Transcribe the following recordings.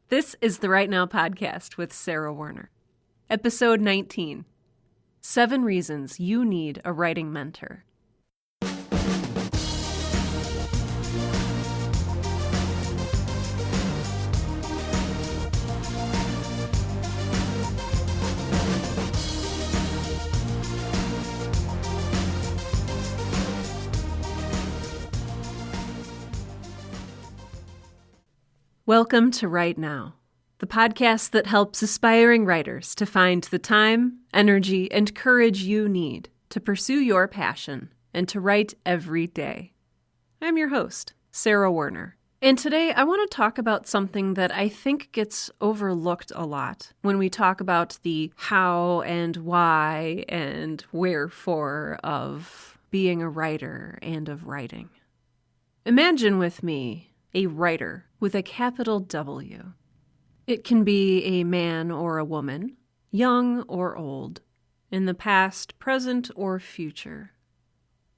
This is the Right Now podcast with Sarah Werner. Episode 19, 7 Reasons You Need a Writing Mentor. Welcome to Right Now, the podcast that helps aspiring writers to find the time, energy, and courage you need to pursue your passion and to write every day. I'm your host, Sarah Werner, and today I want to talk about something that I think gets overlooked a lot when we talk about the how and why and wherefore of being a writer and of writing. Imagine with me a writer with a capital W. It can be a man or a woman, young or old, in the past, present, or future.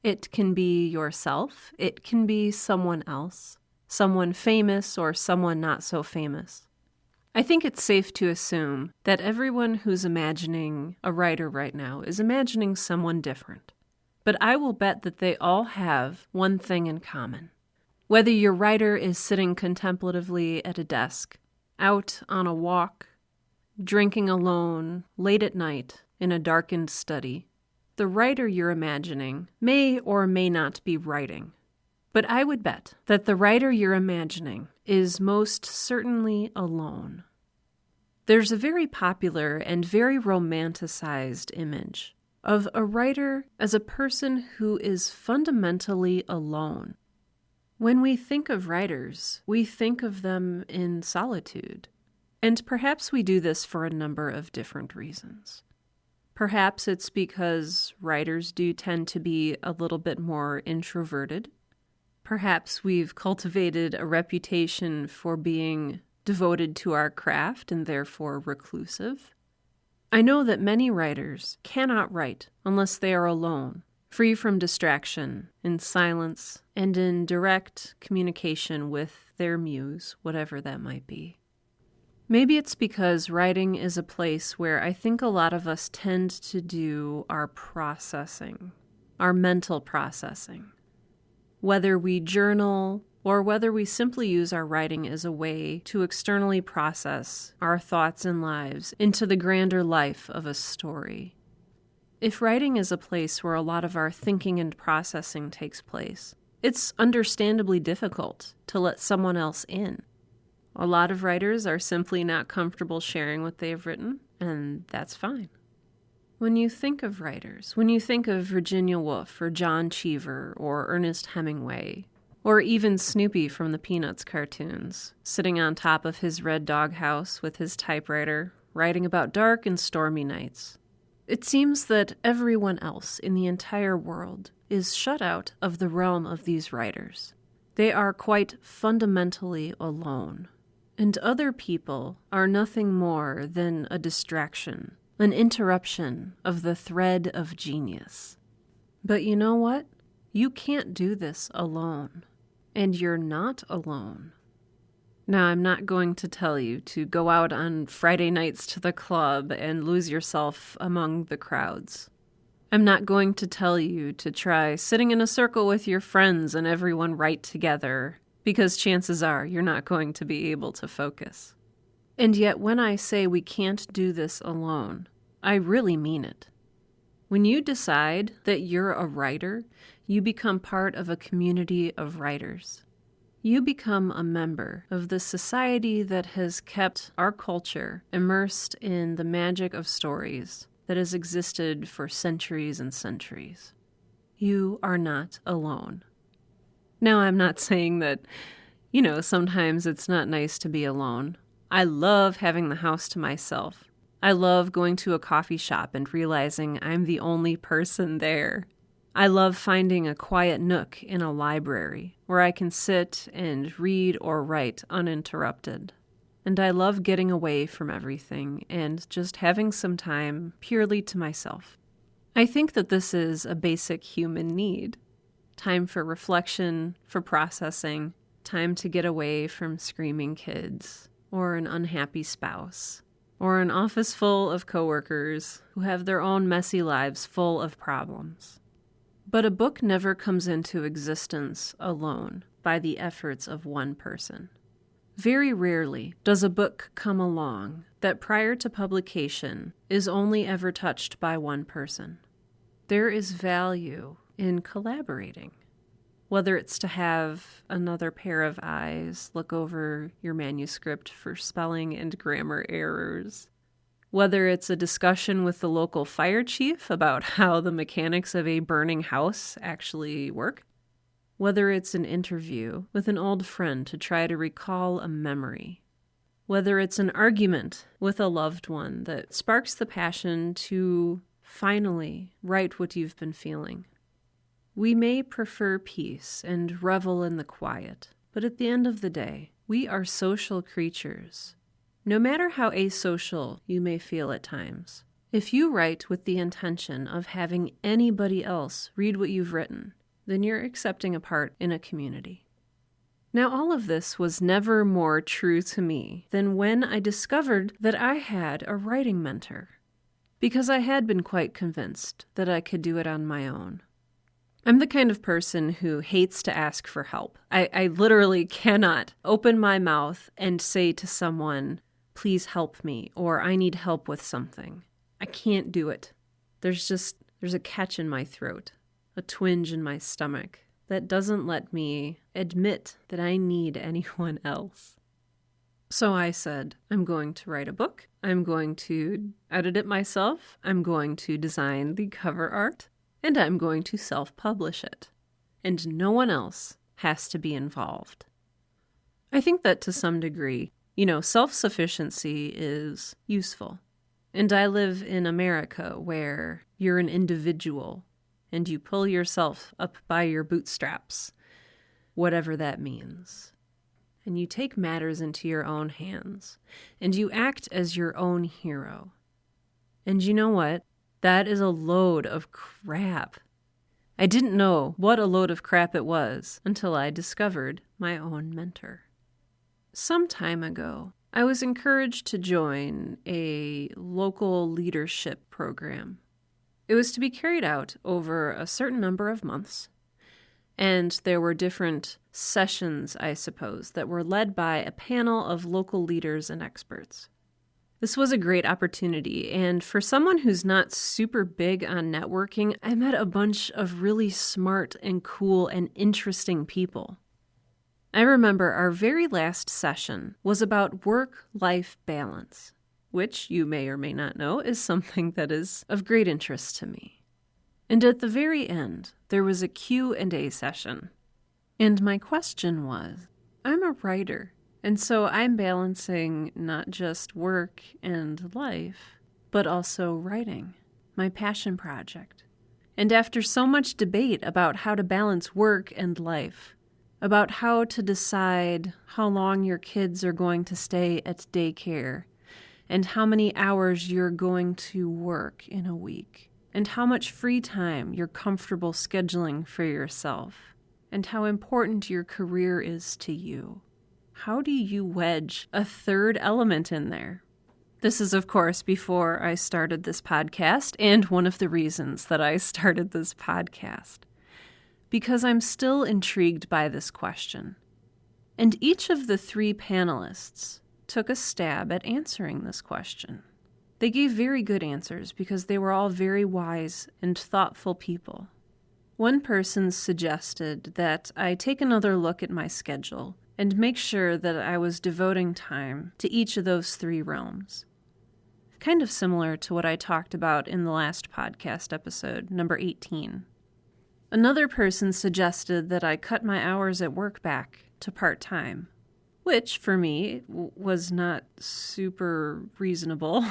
It can be yourself. It can be someone else, someone famous or someone not so famous. I think it's safe to assume that everyone who's imagining a writer right now is imagining someone different. But I will bet that they all have one thing in common. Whether your writer is sitting contemplatively at a desk, out on a walk, drinking alone, late at night, in a darkened study, the writer you're imagining may or may not be writing. But I would bet that the writer you're imagining is most certainly alone. There's a very popular and very romanticized image of a writer as a person who is fundamentally alone. When we think of writers, we think of them in solitude. And perhaps we do this for a number of different reasons. Perhaps it's because writers do tend to be a little bit more introverted. Perhaps we've cultivated a reputation for being devoted to our craft and therefore reclusive. I know that many writers cannot write unless they are alone, free from distraction, in silence, and in direct communication with their muse, whatever that might be. Maybe it's because writing is a place where I think a lot of us tend to do our processing, our mental processing. Whether we journal or whether we simply use our writing as a way to externally process our thoughts and lives into the grander life of a story. If writing is a place where a lot of our thinking and processing takes place, it's understandably difficult to let someone else in. A lot of writers are simply not comfortable sharing what they have written, and that's fine. When you think of writers, when you think of Virginia Woolf or John Cheever or Ernest Hemingway, or even Snoopy from the Peanuts cartoons, sitting on top of his red doghouse with his typewriter, writing about dark and stormy nights, it seems that everyone else in the entire world is shut out of the realm of these writers. They are quite fundamentally alone, and other people are nothing more than a distraction, an interruption of the thread of genius. But you know what? You can't do this alone, and you're not alone. Now, I'm not going to tell you to go out on Friday nights to the club and lose yourself among the crowds. I'm not going to tell you to try sitting in a circle with your friends and everyone write together, because chances are you're not going to be able to focus. And yet, when I say we can't do this alone, I really mean it. When you decide that you're a writer, you become part of a community of writers. You become a member of the society that has kept our culture immersed in the magic of stories that has existed for centuries and centuries. You are not alone. Now, I'm not saying that, sometimes it's not nice to be alone. I love having the house to myself. I love going to a coffee shop and realizing I'm the only person there. I love finding a quiet nook in a library where I can sit and read or write uninterrupted. And I love getting away from everything and just having some time purely to myself. I think that this is a basic human need. Time for reflection, for processing, time to get away from screaming kids, or an unhappy spouse, or an office full of coworkers who have their own messy lives full of problems. But a book never comes into existence alone by the efforts of one person. Very rarely does a book come along that prior to publication is only ever touched by one person. There is value in collaborating. Whether it's to have another pair of eyes look over your manuscript for spelling and grammar errors, whether it's a discussion with the local fire chief about how the mechanics of a burning house actually work, whether it's an interview with an old friend to try to recall a memory, whether it's an argument with a loved one that sparks the passion to finally write what you've been feeling. We may prefer peace and revel in the quiet, but at the end of the day, we are social creatures. No matter how asocial you may feel at times, if you write with the intention of having anybody else read what you've written, then you're accepting a part in a community. Now, all of this was never more true to me than when I discovered that I had a writing mentor, because I had been quite convinced that I could do it on my own. I'm the kind of person who hates to ask for help. I literally cannot open my mouth and say to someone, please help me, or I need help with something. I can't do it. There's a catch in my throat, a twinge in my stomach that doesn't let me admit that I need anyone else. So I said, I'm going to write a book. I'm going to edit it myself. I'm going to design the cover art. And I'm going to self-publish it. And no one else has to be involved. I think that to some degree, self-sufficiency is useful. And I live in America where you're an individual and you pull yourself up by your bootstraps, whatever that means. And you take matters into your own hands and you act as your own hero. And you know what? That is a load of crap. I didn't know what a load of crap it was until I discovered my own mentor. Some time ago, I was encouraged to join a local leadership program. It was to be carried out over a certain number of months, and there were different sessions, I suppose, that were led by a panel of local leaders and experts. This was a great opportunity, and for someone who's not super big on networking, I met a bunch of really smart and cool and interesting people. I remember our very last session was about work-life balance, which you may or may not know is something that is of great interest to me. And at the very end, there was a Q&A session. And my question was, I'm a writer. And so I'm balancing not just work and life, but also writing, my passion project. And after so much debate about how to balance work and life, about how to decide how long your kids are going to stay at daycare, and how many hours you're going to work in a week, and how much free time you're comfortable scheduling for yourself, and how important your career is to you. How do you wedge a third element in there? This is, of course, before I started this podcast, and one of the reasons that I started this podcast. Because I'm still intrigued by this question. And each of the three panelists took a stab at answering this question. They gave very good answers because they were all very wise and thoughtful people. One person suggested that I take another look at my schedule and make sure that I was devoting time to each of those three realms. Kind of similar to what I talked about in the last podcast episode, number 18. Another person suggested that I cut my hours at work back to part-time, which for me was not super reasonable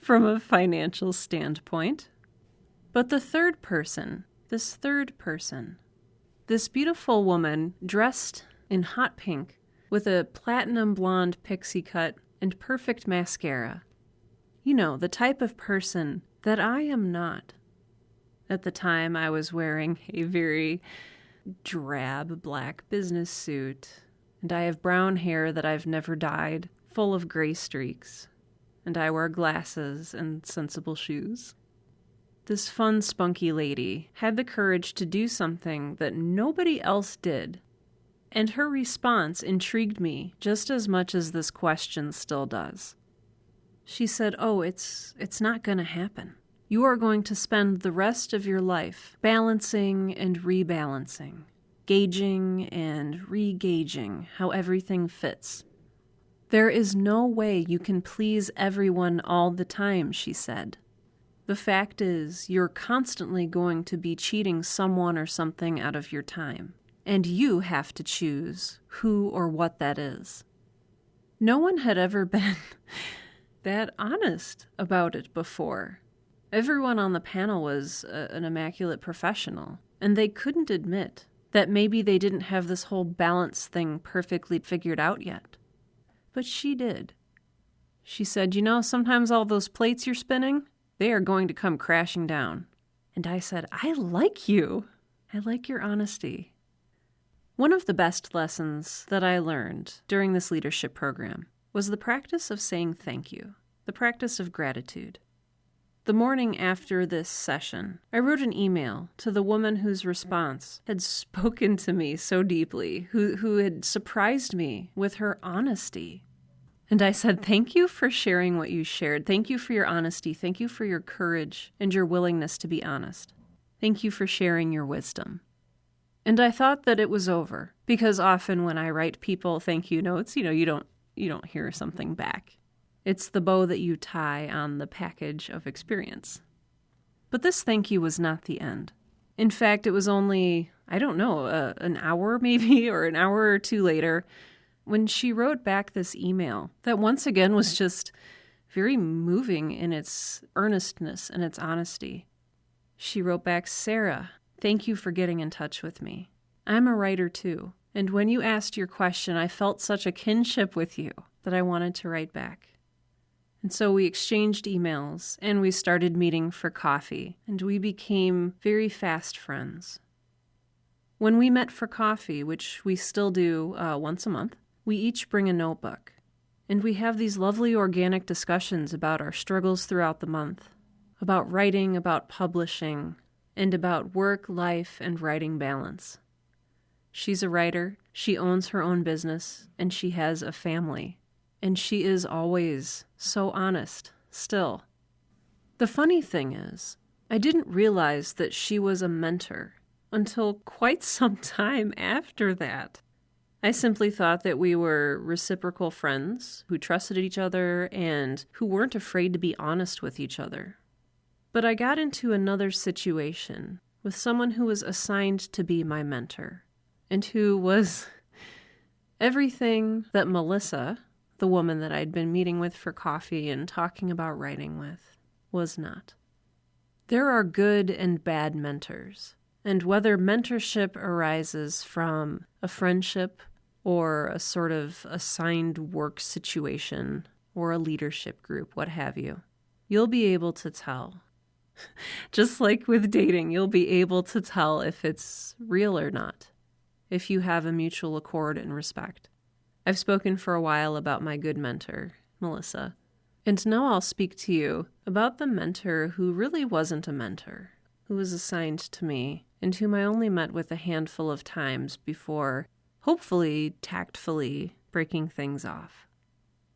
from a financial standpoint. But this third person, this beautiful woman dressed in hot pink with a platinum blonde pixie cut and perfect mascara. The type of person that I am not. At the time, I was wearing a very drab black business suit, and I have brown hair that I've never dyed full of gray streaks, and I wore glasses and sensible shoes. This fun, spunky lady had the courage to do something that nobody else did, and her response intrigued me just as much as this question still does. She said, "Oh, it's not going to happen. You are going to spend the rest of your life balancing and rebalancing, gauging and re-gauging how everything fits. There is no way you can please everyone all the time," she said. "The fact is, you're constantly going to be cheating someone or something out of your time, and you have to choose who or what that is." No one had ever been that honest about it before. Everyone on the panel was an immaculate professional, and they couldn't admit that maybe they didn't have this whole balance thing perfectly figured out yet. But she did. She said, sometimes all those plates you're spinning, they are going to come crashing down. And I said, I like you. I like your honesty. One of the best lessons that I learned during this leadership program was the practice of saying thank you, the practice of gratitude. The morning after this session, I wrote an email to the woman whose response had spoken to me so deeply, who had surprised me with her honesty. And I said, "Thank you for sharing what you shared. Thank you for your honesty. Thank you for your courage and your willingness to be honest. Thank you for sharing your wisdom." And I thought that it was over, because often when I write people thank you notes, you don't hear something back. It's the bow that you tie on the package of experience. But this thank you was not the end. In fact, it was only, an hour maybe, or an hour or two later, when she wrote back this email that once again was just very moving in its earnestness and its honesty. She wrote back, "Sarah, thank you for getting in touch with me. I'm a writer too, and when you asked your question, I felt such a kinship with you that I wanted to write back." And so we exchanged emails, and we started meeting for coffee, and we became very fast friends. When we met for coffee, which we still do once a month, we each bring a notebook, and we have these lovely organic discussions about our struggles throughout the month, about writing, about publishing, and about work, life, and writing balance. She's a writer, she owns her own business, and she has a family. And she is always so honest, still. The funny thing is, I didn't realize that she was a mentor until quite some time after that. I simply thought that we were reciprocal friends who trusted each other and who weren't afraid to be honest with each other. But I got into another situation with someone who was assigned to be my mentor, and who was everything that Melissa, the woman that I'd been meeting with for coffee and talking about writing with, was not. There are good and bad mentors, and whether mentorship arises from a friendship or a sort of assigned work situation or a leadership group, what have you, you'll be able to tell. Just like with dating, you'll be able to tell if it's real or not, if you have a mutual accord and respect. I've spoken for a while about my good mentor, Melissa, and now I'll speak to you about the mentor who really wasn't a mentor, who was assigned to me, and whom I only met with a handful of times before, hopefully, tactfully breaking things off.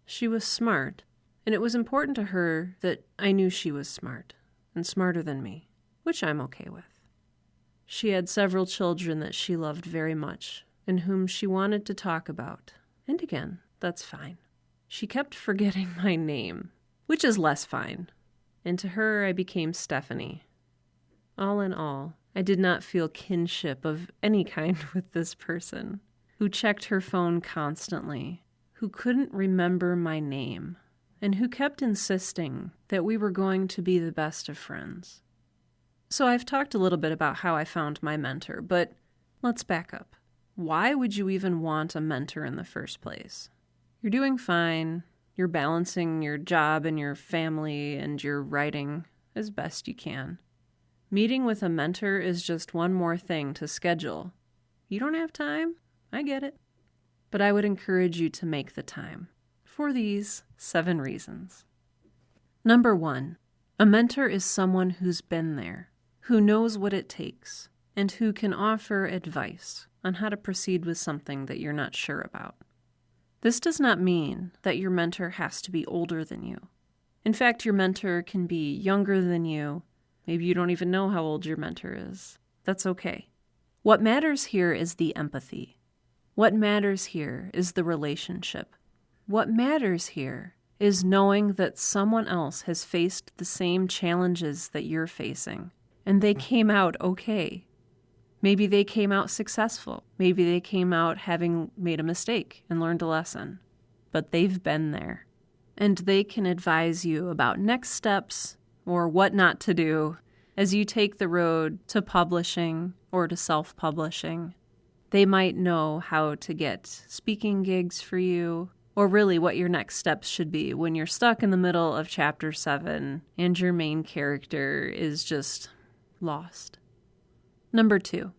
She was smart, and it was important to her that I knew she was smart, and smarter than me, which I'm okay with. She had several children that she loved very much, and whom she wanted to talk about. And again, that's fine. She kept forgetting my name, which is less fine. And to her, I became Stephanie. All in all, I did not feel kinship of any kind with this person, who checked her phone constantly, who couldn't remember my name, and who kept insisting that we were going to be the best of friends. So I've talked a little bit about how I found my mentor, but let's back up. Why would you even want a mentor in the first place? You're doing fine. You're balancing your job and your family and your writing as best you can. Meeting with a mentor is just one more thing to schedule. You don't have time? I get it. But I would encourage you to make the time for these 7 reasons. Number 1, a mentor is someone who's been there, who knows what it takes, and who can offer advice on how to proceed with something that you're not sure about. This does not mean that your mentor has to be older than you. In fact, your mentor can be younger than you. Maybe you don't even know how old your mentor is. That's okay. What matters here is the empathy. What matters here is the relationship. What matters here is knowing that someone else has faced the same challenges that you're facing, and they came out okay. Maybe they came out successful. Maybe they came out having made a mistake and learned a lesson. But they've been there. And they can advise you about next steps or what not to do as you take the road to publishing or to self-publishing. They might know how to get speaking gigs for you, or really what your next steps should be when you're stuck in the middle of chapter 7 and your main character is just lost. Number 2,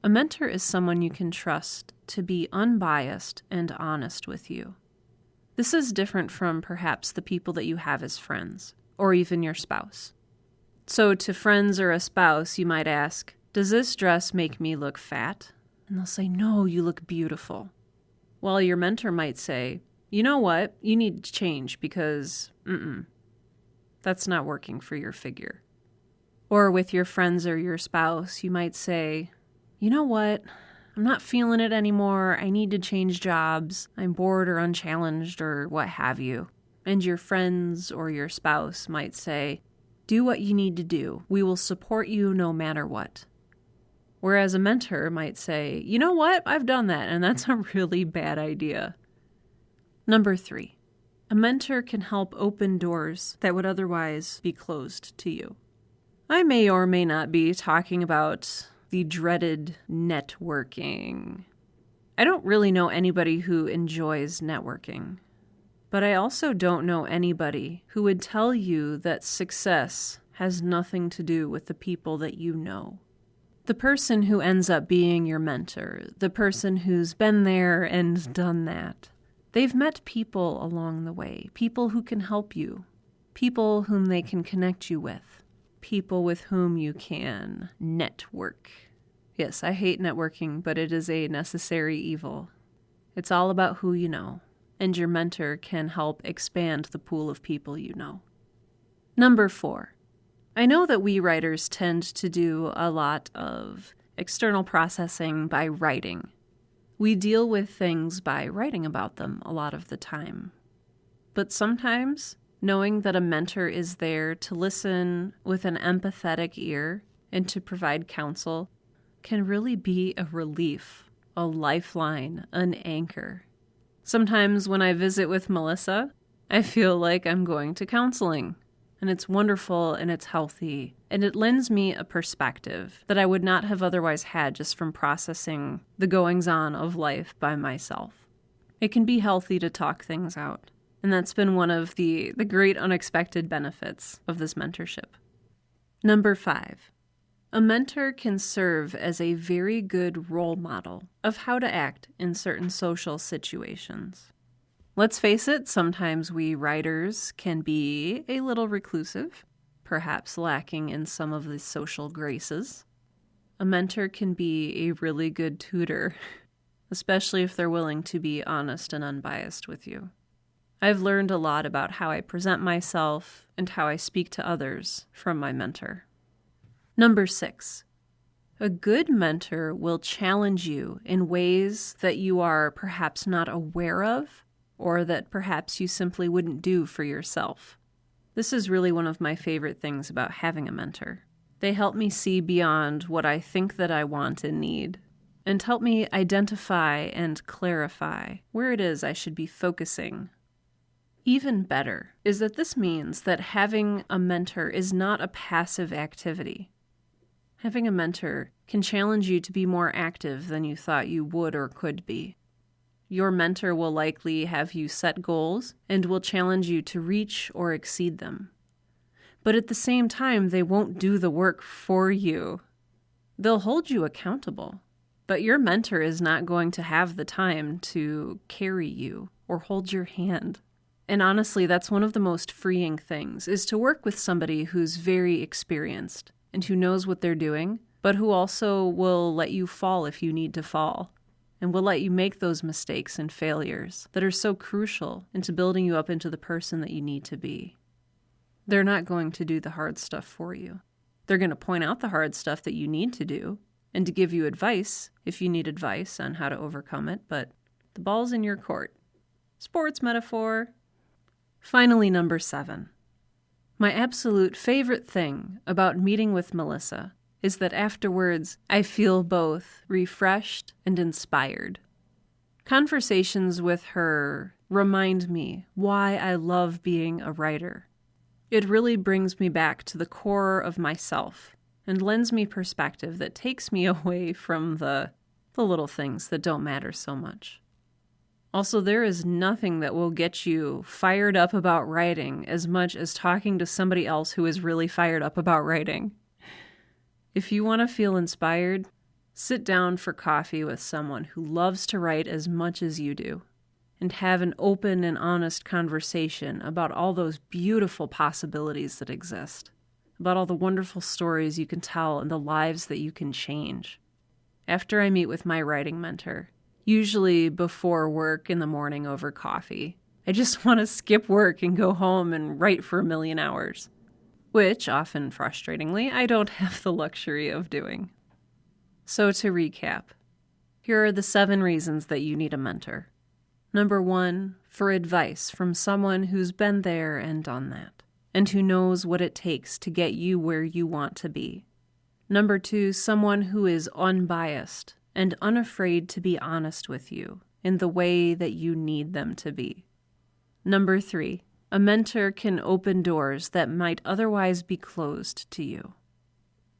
a mentor is someone you can trust to be unbiased and honest with you. This is different from perhaps the people that you have as friends, or even your spouse. So to friends or a spouse, you might ask, does this dress make me look fat? And they'll say, no, you look beautiful. While your mentor might say, you know what, you need to change because, that's not working for your figure. Or with your friends or your spouse, you might say, you know what, I'm not feeling it anymore. I need to change jobs. I'm bored or unchallenged or what have you. And your friends or your spouse might say, do what you need to do. We will support you no matter what. Whereas a mentor might say, you know what, I've done that, and that's a really bad idea. Number 3, a mentor can help open doors that would otherwise be closed to you. I may or may not be talking about the dreaded networking. I don't really know anybody who enjoys networking, but I also don't know anybody who would tell you that success has nothing to do with the people that you know. The person who ends up being your mentor, the person who's been there and done that, they've met people along the way, people who can help you, people whom they can connect you with. People with whom you can network. Yes, I hate networking, but it is a necessary evil. It's all about who you know, and your mentor can help expand the pool of people you know. Number 4, I know that we writers tend to do a lot of external processing by writing. We deal with things by writing about them a lot of the time. But sometimes, knowing that a mentor is there to listen with an empathetic ear and to provide counsel can really be a relief, a lifeline, an anchor. Sometimes when I visit with Melissa, I feel like I'm going to counseling, and it's wonderful and it's healthy, and it lends me a perspective that I would not have otherwise had just from processing the goings-on of life by myself. It can be healthy to talk things out. And that's been one of the great unexpected benefits of this mentorship. Number 5, a mentor can serve as a very good role model of how to act in certain social situations. Let's face it, sometimes we writers can be a little reclusive, perhaps lacking in some of the social graces. A mentor can be a really good tutor, especially if they're willing to be honest and unbiased with you. I've learned a lot about how I present myself and how I speak to others from my mentor. Number 6, a good mentor will challenge you in ways that you are perhaps not aware of or that perhaps you simply wouldn't do for yourself. This is really one of my favorite things about having a mentor. They help me see beyond what I think that I want and need, and help me identify and clarify where it is I should be focusing. Even better is that this means that having a mentor is not a passive activity. Having a mentor can challenge you to be more active than you thought you would or could be. Your mentor will likely have you set goals and will challenge you to reach or exceed them. But at the same time, they won't do the work for you. They'll hold you accountable, but your mentor is not going to have the time to carry you or hold your hand. And honestly, that's one of the most freeing things, is to work with somebody who's very experienced and who knows what they're doing, but who also will let you fall if you need to fall, and will let you make those mistakes and failures that are so crucial into building you up into the person that you need to be. They're not going to do the hard stuff for you. They're going to point out the hard stuff that you need to do and to give you advice if you need advice on how to overcome it, but the ball's in your court. Sports metaphor. Finally, number 7. My absolute favorite thing about meeting with Melissa is that afterwards I feel both refreshed and inspired. Conversations with her remind me why I love being a writer. It really brings me back to the core of myself and lends me perspective that takes me away from the little things that don't matter so much. Also, there is nothing that will get you fired up about writing as much as talking to somebody else who is really fired up about writing. If you want to feel inspired, sit down for coffee with someone who loves to write as much as you do, and have an open and honest conversation about all those beautiful possibilities that exist, about all the wonderful stories you can tell and the lives that you can change. After I meet with my writing mentor, usually before work in the morning over coffee, I just want to skip work and go home and write for a million hours, which, often frustratingly, I don't have the luxury of doing. So to recap, here are the 7 reasons that you need a mentor. Number 1, for advice from someone who's been there and done that, and who knows what it takes to get you where you want to be. Number 2, someone who is unbiased and unafraid to be honest with you in the way that you need them to be. Number 3, a mentor can open doors that might otherwise be closed to you.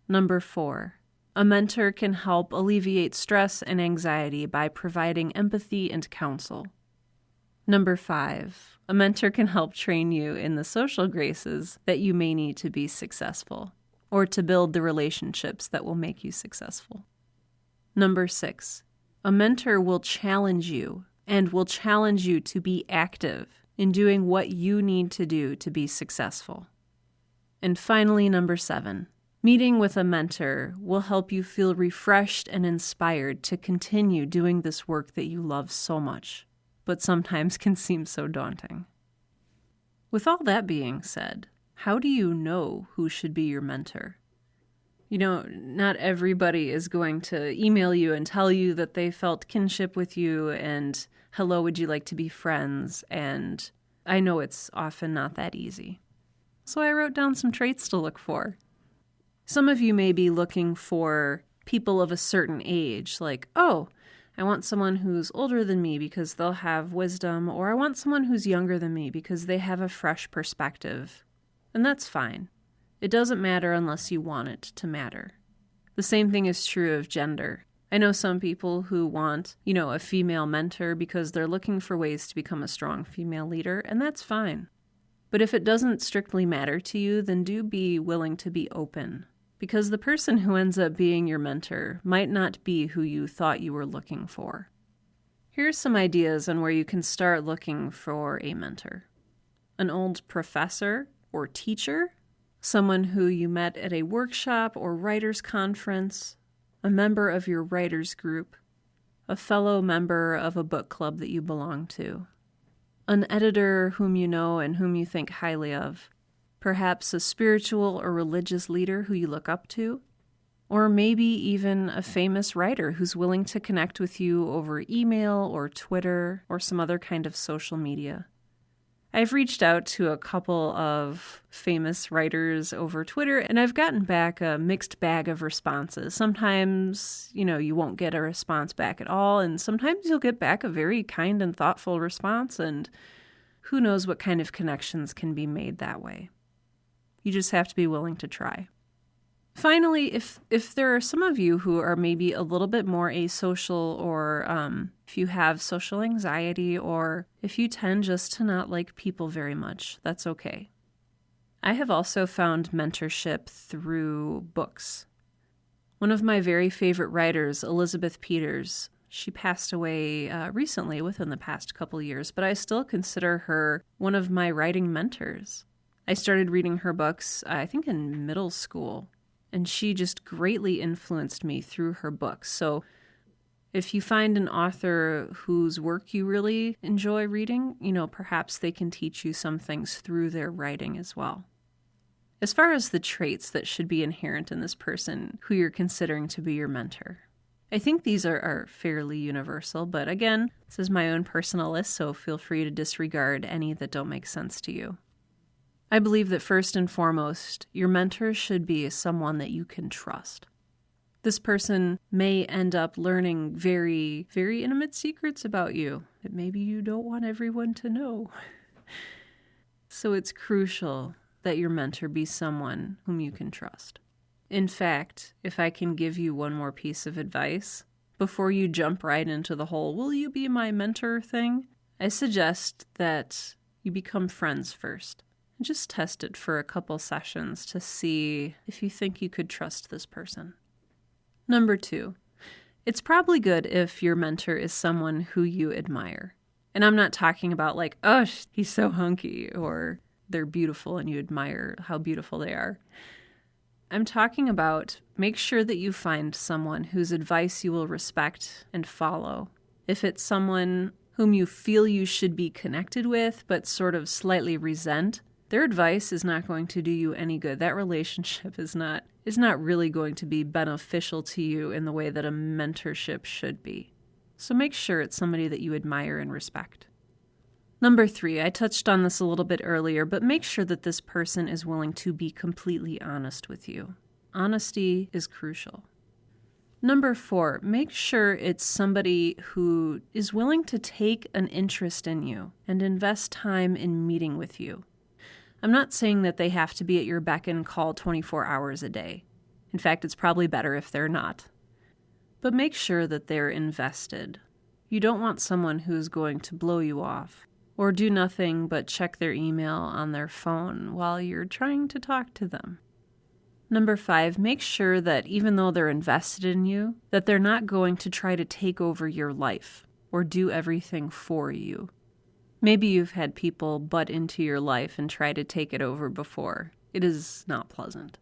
Number 4, a mentor can help alleviate stress and anxiety by providing empathy and counsel. Number 5, a mentor can help train you in the social graces that you may need to be successful, or to build the relationships that will make you successful. Number 6, a mentor will challenge you and will challenge you to be active in doing what you need to do to be successful. And finally, number 7, meeting with a mentor will help you feel refreshed and inspired to continue doing this work that you love so much, but sometimes can seem so daunting. With all that being said, how do you know who should be your mentor? Not everybody is going to email you and tell you that they felt kinship with you and, hello, would you like to be friends? And I know it's often not that easy. So I wrote down some traits to look for. Some of you may be looking for people of a certain age, like, oh, I want someone who's older than me because they'll have wisdom, or I want someone who's younger than me because they have a fresh perspective. And that's fine. It doesn't matter unless you want it to matter. The same thing is true of gender. I know some people who want, a female mentor because they're looking for ways to become a strong female leader, and that's fine. But if it doesn't strictly matter to you, then do be willing to be open, because the person who ends up being your mentor might not be who you thought you were looking for. Here's some ideas on where you can start looking for a mentor. An old professor or teacher, someone who you met at a workshop or writers' conference, a member of your writers' group, a fellow member of a book club that you belong to, an editor whom you know and whom you think highly of, perhaps a spiritual or religious leader who you look up to, or maybe even a famous writer who's willing to connect with you over email or Twitter or some other kind of social media. I've reached out to a couple of famous writers over Twitter, and I've gotten back a mixed bag of responses. Sometimes, you won't get a response back at all, and sometimes you'll get back a very kind and thoughtful response, and who knows what kind of connections can be made that way. You just have to be willing to try. Finally, if there are some of you who are maybe a little bit more asocial, or if you have social anxiety, or if you tend just to not like people very much, that's okay. I have also found mentorship through books. One of my very favorite writers, Elizabeth Peters, She passed away recently, within the past couple years, but I still consider her one of my writing mentors. I started reading her books, I think, in middle school, and she just greatly influenced me through her books. So if you find an author whose work you really enjoy reading, perhaps they can teach you some things through their writing as well. As far as the traits that should be inherent in this person who you're considering to be your mentor, I think these are fairly universal, but again, this is my own personal list, so feel free to disregard any that don't make sense to you. I believe that first and foremost, your mentor should be someone that you can trust. This person may end up learning very, very intimate secrets about you that maybe you don't want everyone to know. So it's crucial that your mentor be someone whom you can trust. In fact, if I can give you one more piece of advice, before you jump right into the whole "will you be my mentor" thing, I suggest that you become friends first. And just test it for a couple sessions to see if you think you could trust this person. Number 2, it's probably good if your mentor is someone who you admire. And I'm not talking about like, oh, he's so hunky, or they're beautiful and you admire how beautiful they are. I'm talking about make sure that you find someone whose advice you will respect and follow. If it's someone whom you feel you should be connected with but sort of slightly resent, their advice is not going to do you any good. That relationship is not really going to be beneficial to you in the way that a mentorship should be. So make sure it's somebody that you admire and respect. Number 3, I touched on this a little bit earlier, but make sure that this person is willing to be completely honest with you. Honesty is crucial. Number 4, make sure it's somebody who is willing to take an interest in you and invest time in meeting with you. I'm not saying that they have to be at your beck and call 24 hours a day. In fact, it's probably better if they're not. But make sure that they're invested. You don't want someone who's going to blow you off or do nothing but check their email on their phone while you're trying to talk to them. Number 5, make sure that even though they're invested in you, that they're not going to try to take over your life or do everything for you. Maybe you've had people butt into your life and try to take it over before. It is not pleasant.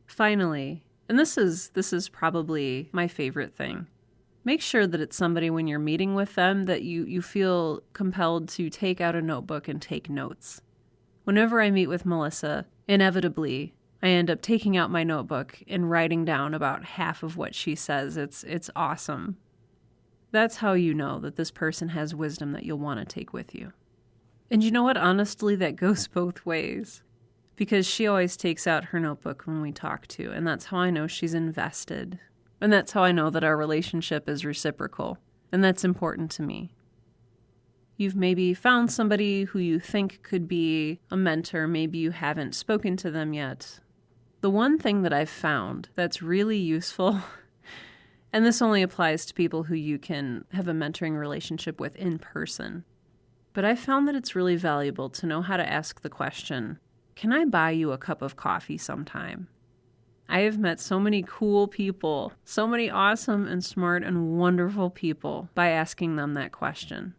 Finally, and this is probably my favorite thing, make sure that it's somebody when you're meeting with them that you feel compelled to take out a notebook and take notes. Whenever I meet with Melissa, inevitably, I end up taking out my notebook and writing down about half of what she says. It's awesome. That's how you know that this person has wisdom that you'll want to take with you. And you know what? Honestly, that goes both ways. Because she always takes out her notebook when we talk to, and that's how I know she's invested. And that's how I know that our relationship is reciprocal. And that's important to me. You've maybe found somebody who you think could be a mentor. Maybe you haven't spoken to them yet. The one thing that I've found that's really useful, and this only applies to people who you can have a mentoring relationship with in person, but I found that it's really valuable to know how to ask the question, can I buy you a cup of coffee sometime? I have met so many cool people, so many awesome and smart and wonderful people by asking them that question.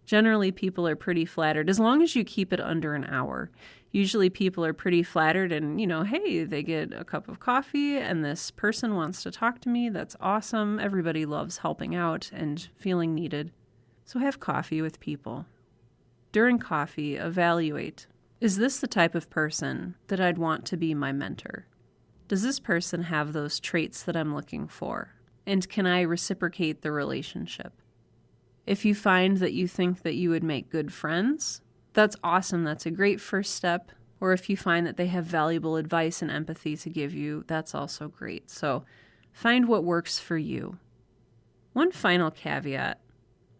Generally, people are pretty flattered, as long as you keep it under an hour. Usually people are pretty flattered and, hey, they get a cup of coffee and this person wants to talk to me. That's awesome. Everybody loves helping out and feeling needed. So have coffee with people. During coffee, evaluate, is this the type of person that I'd want to be my mentor? Does this person have those traits that I'm looking for? And can I reciprocate the relationship? If you find that you think that you would make good friends, that's awesome. That's a great first step. Or if you find that they have valuable advice and empathy to give you, that's also great. So find what works for you. One final caveat.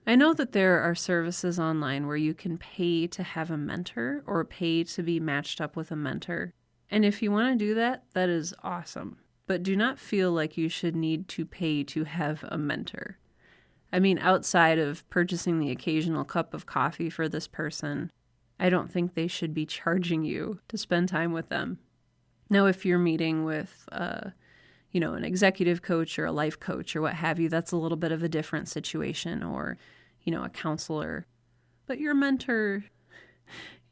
I know that there are services online where you can pay to have a mentor or pay to be matched up with a mentor. And if you want to do that, that is awesome. But do not feel like you should need to pay to have a mentor. I mean, outside of purchasing the occasional cup of coffee for this person, I don't think they should be charging you to spend time with them. Now, if you're meeting with, an executive coach or a life coach or what have you, that's a little bit of a different situation, or, a counselor. But your mentor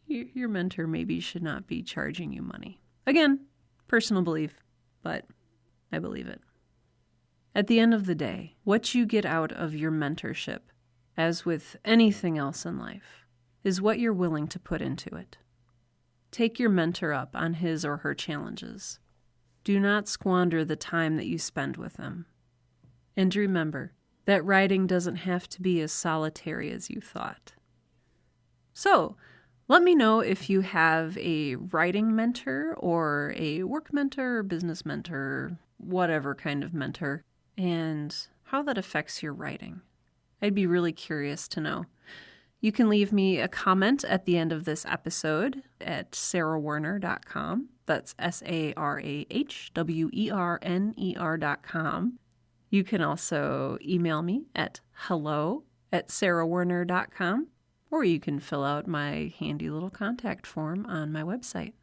maybe should not be charging you money. Again, personal belief, but I believe it. At the end of the day, what you get out of your mentorship, as with anything else in life, is what you're willing to put into it. Take your mentor up on his or her challenges. Do not squander the time that you spend with them. And remember that writing doesn't have to be as solitary as you thought. So, let me know if you have a writing mentor or a work mentor, business mentor, whatever kind of mentor, and how that affects your writing. I'd be really curious to know. You can leave me a comment at the end of this episode at sarahwerner.com. That's SARAHWERNER.com. You can also email me at hello@sarahwerner.com, or you can fill out my handy little contact form on my website.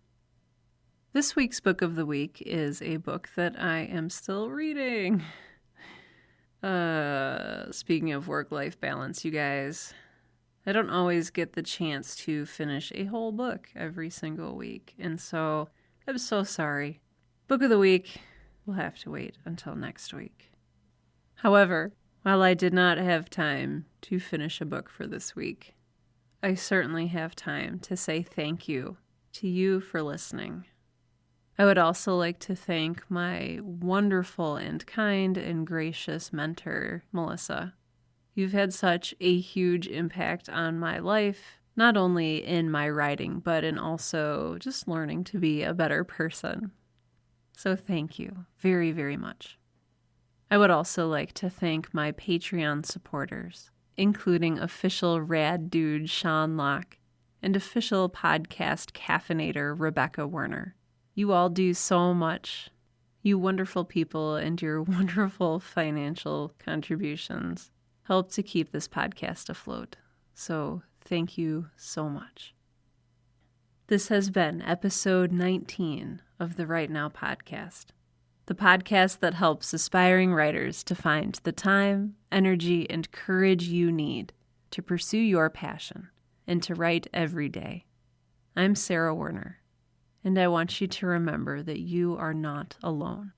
This week's book of the week is a book that I am still reading. Speaking of work-life balance, you guys, I don't always get the chance to finish a whole book every single week, and so I'm so sorry. Book of the week will have to wait until next week. However, while I did not have time to finish a book for this week, I certainly have time to say thank you to you for listening. I would also like to thank my wonderful and kind and gracious mentor, Melissa. You've had such a huge impact on my life, not only in my writing, but in also just learning to be a better person. So thank you very, very much. I would also like to thank my Patreon supporters, including official rad dude Sean Locke and official podcast caffeinator Rebecca Werner. You all do so much. You wonderful people and your wonderful financial contributions help to keep this podcast afloat. So thank you so much. This has been episode 19 of the Right Now podcast, the podcast that helps aspiring writers to find the time, energy, and courage you need to pursue your passion and to write every day. I'm Sarah Werner, and I want you to remember that you are not alone.